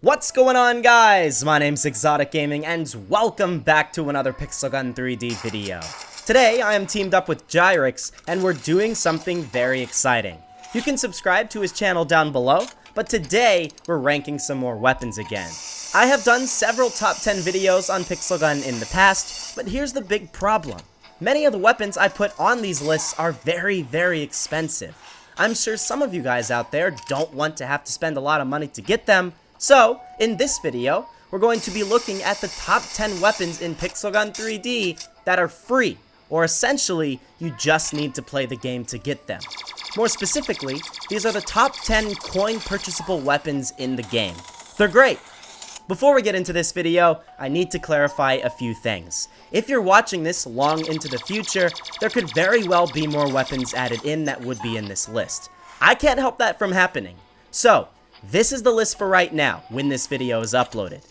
What's going on, guys? My name's ExxotikGaming and welcome back to another Pixel Gun 3D video. Today I am teamed up with Gyrix and we're doing something very exciting. You can subscribe to his channel down below, but today we're ranking some more weapons again. I have done several top 10 videos on Pixel Gun in the past, but here's the big problem. Many of the weapons I put on these lists are very expensive. I'm sure some of you guys out there don't want to have to spend a lot of money to get them. So, in this video, we're going to be looking at the top 10 weapons in Pixel Gun 3D that are free, or essentially, you just need to play the game to get them. More specifically, these are the top 10 coin-purchasable weapons in the game. They're great! Before we get into this video, I need to clarify a few things. If you're watching this long into the future, there could very well be more weapons added in that would be in this list. I can't help that from happening. So, this is the list for right now, when this video is uploaded.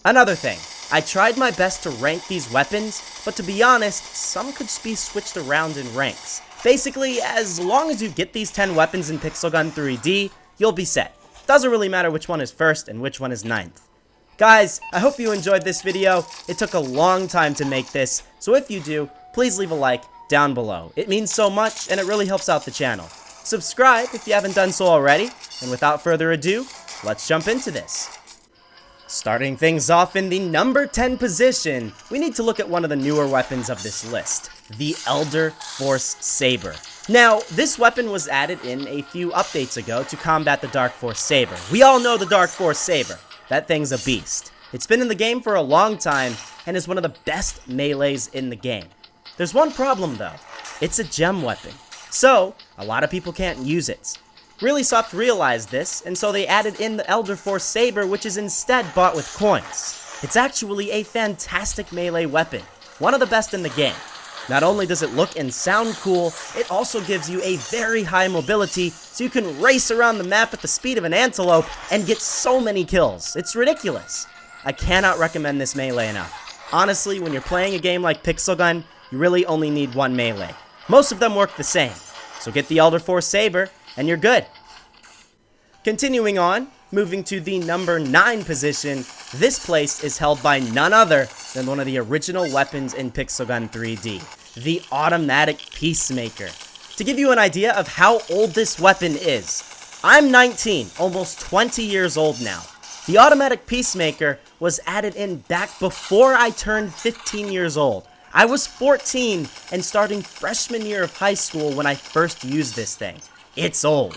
Another thing, I tried my best to rank these weapons, but to be honest, some could be switched around in ranks. Basically, as long as you get these 10 weapons in Pixel Gun 3D, you'll be set. Doesn't really matter which one is first and which one is ninth. Guys, I hope you enjoyed this video. It took a long time to make this, so if you do, please leave a like down below. It means so much, and it really helps out the channel. Subscribe if you haven't done so already, and without further ado, let's jump into this. Starting things off in the number 10 position, we need to look at one of the newer weapons of this list, the Elder Force Saber. Now, this weapon was added in a few updates ago to combat the Dark Force Saber. We all know the Dark Force Saber. That thing's a beast. It's been in the game for a long time, and is one of the best melees in the game. There's one problem though, it's a gem weapon. So, a lot of people can't use it. Realisoft realized this, and so they added in the Elder Force Saber, which is instead bought with coins. It's actually a fantastic melee weapon, one of the best in the game. Not only does it look and sound cool, it also gives you a very high mobility, so you can race around the map at the speed of an antelope and get so many kills. It's ridiculous. I cannot recommend this melee enough. Honestly, when you're playing a game like Pixel Gun, you really only need one melee. Most of them work the same, so get the Elder Force Saber, and you're good. Continuing on, moving to the number 9 position, this place is held by none other than one of the original weapons in Pixel Gun 3D, the automatic Peacemaker. To give you an idea of how old this weapon is, I'm 19, almost 20 years old now. The automatic Peacemaker was added in back before I turned 15 years old. I was 14 and starting freshman year of high school when I first used this thing. It's old.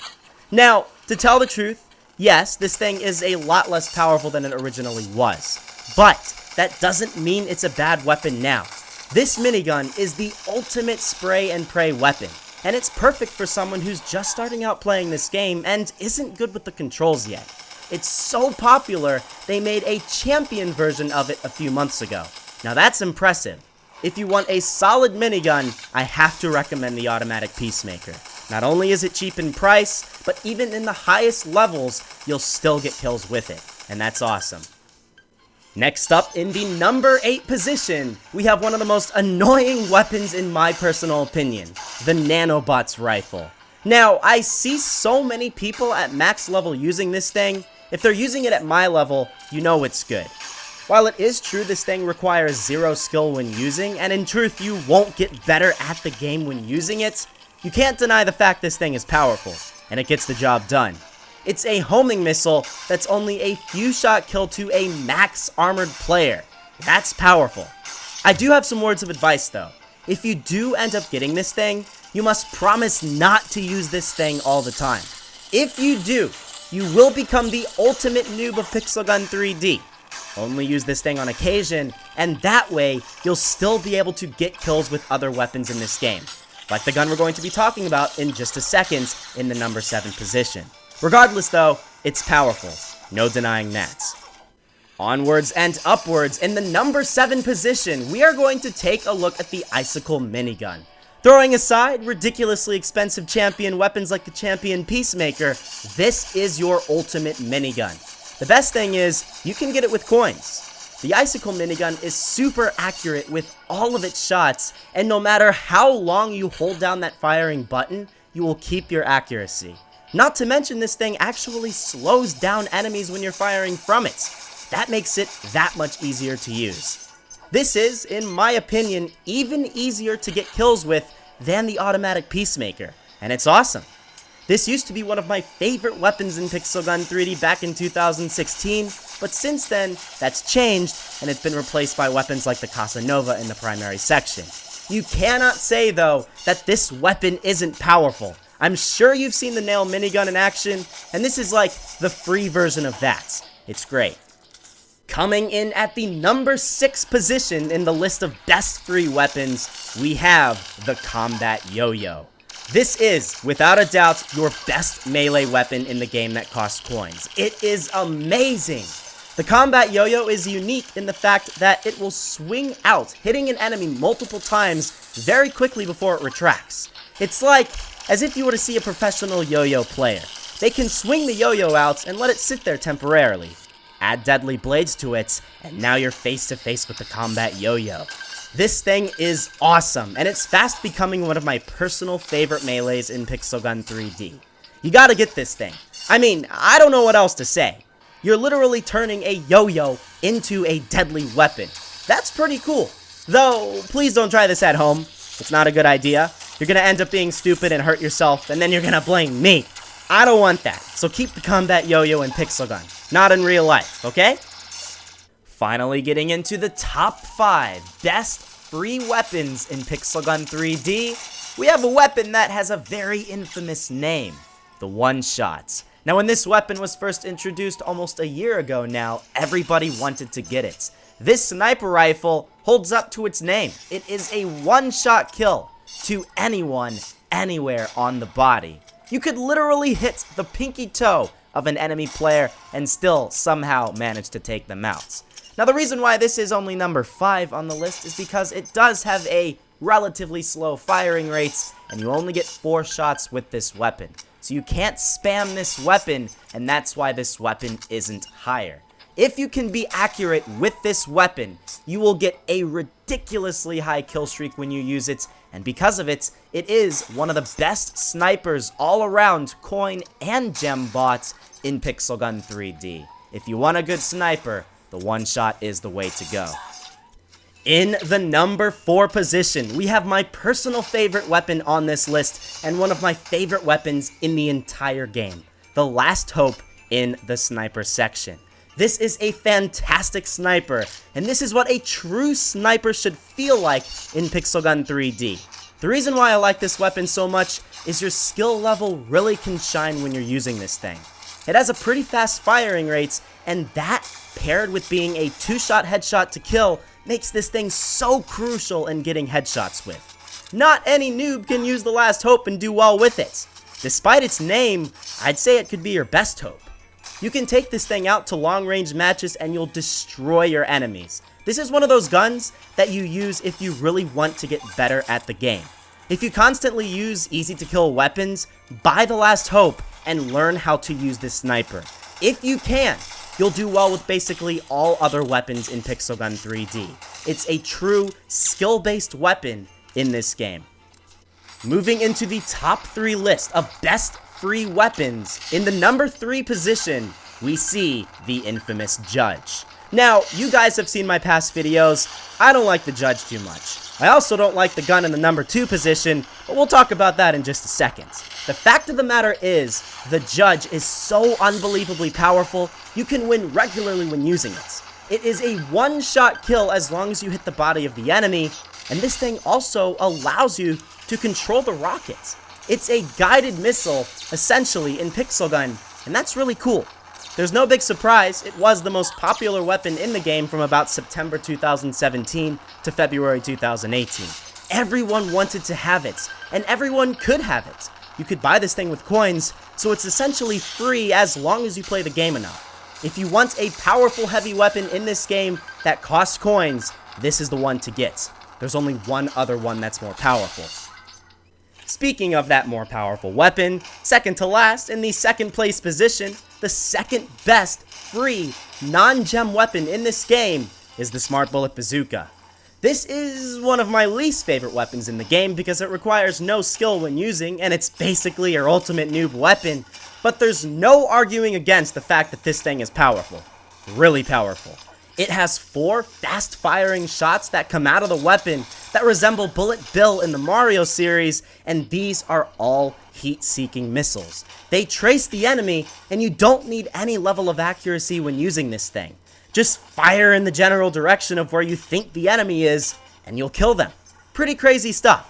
Now, to tell the truth, yes, this thing is a lot less powerful than it originally was. But that doesn't mean it's a bad weapon now. This minigun is the ultimate spray and pray weapon, and it's perfect for someone who's just starting out playing this game and isn't good with the controls yet. It's so popular, they made a champion version of it a few months ago. Now that's impressive. If you want a solid minigun, I have to recommend the automatic Peacemaker. Not only is it cheap in price, but even in the highest levels, you'll still get kills with it, and that's awesome. Next up, in the number 8 position, we have one of the most annoying weapons in my personal opinion, the Nanobots Rifle. Now, I see so many people at max level using this thing. If they're using it at my level, you know it's good. While it is true this thing requires 0 skill when using, and in truth you won't get better at the game when using it, you can't deny the fact this thing is powerful, and it gets the job done. It's a homing missile that's only a few shot kill to a max armored player. That's powerful. I do have some words of advice though. If you do end up getting this thing, you must promise not to use this thing all the time. If you do, you will become the ultimate noob of Pixel Gun 3D. Only use this thing on occasion, and that way, you'll still be able to get kills with other weapons in this game. Like the gun we're going to be talking about in just a second in the number 7 position. Regardless though, it's powerful. No denying that. Onwards and upwards, in the number 7 position, we are going to take a look at the Icicle Minigun. Throwing aside ridiculously expensive champion weapons like the champion Peacemaker, this is your ultimate minigun. The best thing is, you can get it with coins. The Icicle Minigun is super accurate with all of its shots, and no matter how long you hold down that firing button, you will keep your accuracy. Not to mention this thing actually slows down enemies when you're firing from it. That makes it that much easier to use. This is, in my opinion, even easier to get kills with than the automatic Peacemaker, and it's awesome. This used to be one of my favorite weapons in Pixel Gun 3D back in 2016, but since then, that's changed, and it's been replaced by weapons like the Casanova in the primary section. You cannot say, though, that this weapon isn't powerful. I'm sure you've seen the Nail Minigun in action, and this is like the free version of that. It's great. Coming in at the number 6 position in the list of best free weapons, we have the Combat Yo-Yo. This is, without a doubt, your best melee weapon in the game that costs coins. It is amazing! The Combat Yo-Yo is unique in the fact that it will swing out, hitting an enemy multiple times very quickly before it retracts. It's like as if you were to see a professional yo-yo player. They can swing the yo-yo out and let it sit there temporarily. Add deadly blades to it, and now you're face to face with the Combat Yo-Yo. This thing is awesome, and it's fast becoming one of my personal favorite melees in Pixel Gun 3D. You gotta get this thing. I mean, I don't know what else to say. You're literally turning a yo-yo into a deadly weapon. That's pretty cool. Though, please don't try this at home. It's not a good idea. You're gonna end up being stupid and hurt yourself, and then you're gonna blame me. I don't want that, so keep the Combat Yo-Yo in Pixel Gun. Not in real life, okay? Finally getting into the top 5 best free weapons in Pixel Gun 3D, we have a weapon that has a very infamous name, the OneShot. Now when this weapon was first introduced almost a year ago now, everybody wanted to get it. This sniper rifle holds up to its name. It is a one-shot kill to anyone, anywhere on the body. You could literally hit the pinky toe of an enemy player and still somehow manage to take them out. Now the reason why this is only number 5 on the list is because it does have a relatively slow firing rates, and you only get 4 shots with this weapon. So you can't spam this weapon, and that's why this weapon isn't higher. If you can be accurate with this weapon, you will get a ridiculously high kill streak when you use it, and because of it, it is one of the best snipers all around, coin and gem bots in Pixel Gun 3D. If you want a good sniper, the OneShot is the way to go. In the number 4 position, we have my personal favorite weapon on this list, and one of my favorite weapons in the entire game, the Last Hope in the sniper section. This is a fantastic sniper, and this is what a true sniper should feel like in Pixel Gun 3D. The reason why I like this weapon so much is your skill level really can shine when you're using this thing. It has a pretty fast firing rates, and that, paired with being a 2-shot headshot to kill, makes this thing so crucial in getting headshots with. Not any noob can use the Last Hope and do well with it. Despite its name, I'd say it could be your best hope. You can take this thing out to long-range matches and you'll destroy your enemies. This is one of those guns that you use if you really want to get better at the game. If you constantly use easy-to-kill weapons, buy the Last Hope and learn how to use this sniper. If you can, you'll do well with basically all other weapons in Pixel Gun 3D. It's a true skill-based weapon in this game. Moving into the top 3 list of best free weapons, in the number 3 position, we see the infamous Judge. Now, you guys have seen my past videos. I don't like the Judge too much. I also don't like the gun in the number 2 position, but we'll talk about that in just a second. The fact of the matter is, the Judge is so unbelievably powerful, you can win regularly when using it. It is a one-shot kill as long as you hit the body of the enemy, and this thing also allows you to control the rockets. It's a guided missile, essentially, in Pixel Gun, and that's really cool. There's no big surprise, it was the most popular weapon in the game from about September 2017 to February 2018. Everyone wanted to have it, and everyone could have it. You could buy this thing with coins, so it's essentially free as long as you play the game enough. If you want a powerful heavy weapon in this game that costs coins, this is the one to get. There's only one other one that's more powerful. Speaking of that more powerful weapon, second to last in the second place position, the second best free non-gem weapon in this game is the Smart Bullet Bazooka. This is one of my least favorite weapons in the game because it requires no skill when using, and it's basically your ultimate noob weapon, But there's no arguing against the fact that this thing is powerful. Really powerful. It has 4 fast-firing shots that come out of the weapon that resemble Bullet Bill in the Mario series, and these are all heat-seeking missiles. They trace the enemy, and you don't need any level of accuracy when using this thing. Just fire in the general direction of where you think the enemy is, and you'll kill them. Pretty crazy stuff.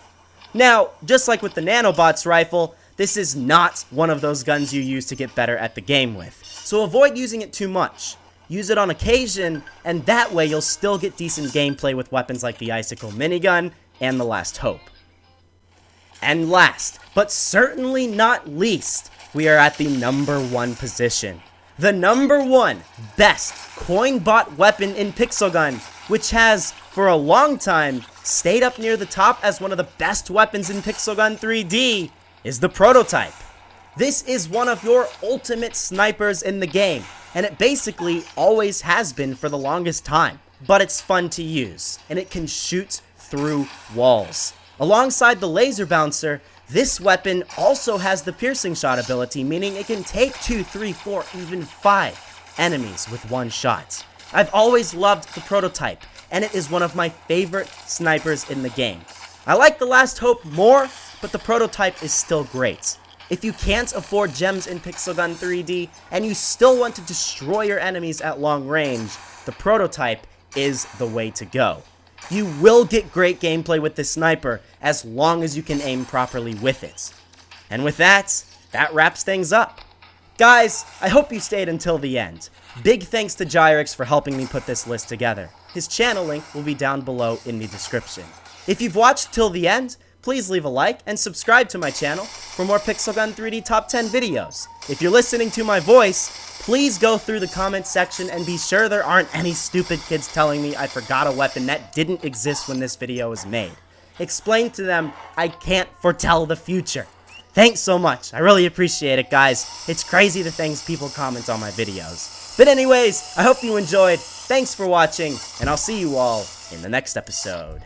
Now, just like with the Nanobots Rifle, this is not one of those guns you use to get better at the game with, so avoid using it too much. Use it on occasion, and that way you'll still get decent gameplay with weapons like the Icicle Minigun and the Last Hope. And last, but certainly not least, we are at the number 1 position. The number 1 best coin bot weapon in Pixel Gun, which has, for a long time, stayed up near the top as one of the best weapons in Pixel Gun 3D, is the Prototype. This is one of your ultimate snipers in the game, and it basically always has been for the longest time. But it's fun to use, and it can shoot through walls. Alongside the laser bouncer, this weapon also has the piercing shot ability, meaning it can take 2, 3, 4, even 5 enemies with one shot. I've always loved the Prototype, and it is one of my favorite snipers in the game. I like the Last Hope more, but the Prototype is still great. If you can't afford gems in Pixel Gun 3D, and you still want to destroy your enemies at long range, the Prototype is the way to go. You will get great gameplay with this sniper, as long as you can aim properly with it. And with that, that wraps things up. Guys, I hope you stayed until the end. Big thanks to Gyrix for helping me put this list together. His channel link will be down below in the description. If you've watched till the end, please leave a like and subscribe to my channel for more Pixel Gun 3D Top 10 videos. If you're listening to my voice, please go through the comments section and be sure there aren't any stupid kids telling me I forgot a weapon that didn't exist when this video was made. Explain to them I can't foretell the future. Thanks so much. I really appreciate it, guys. It's crazy the things people comment on my videos. But anyways, I hope you enjoyed. Thanks for watching, and I'll see you all in the next episode.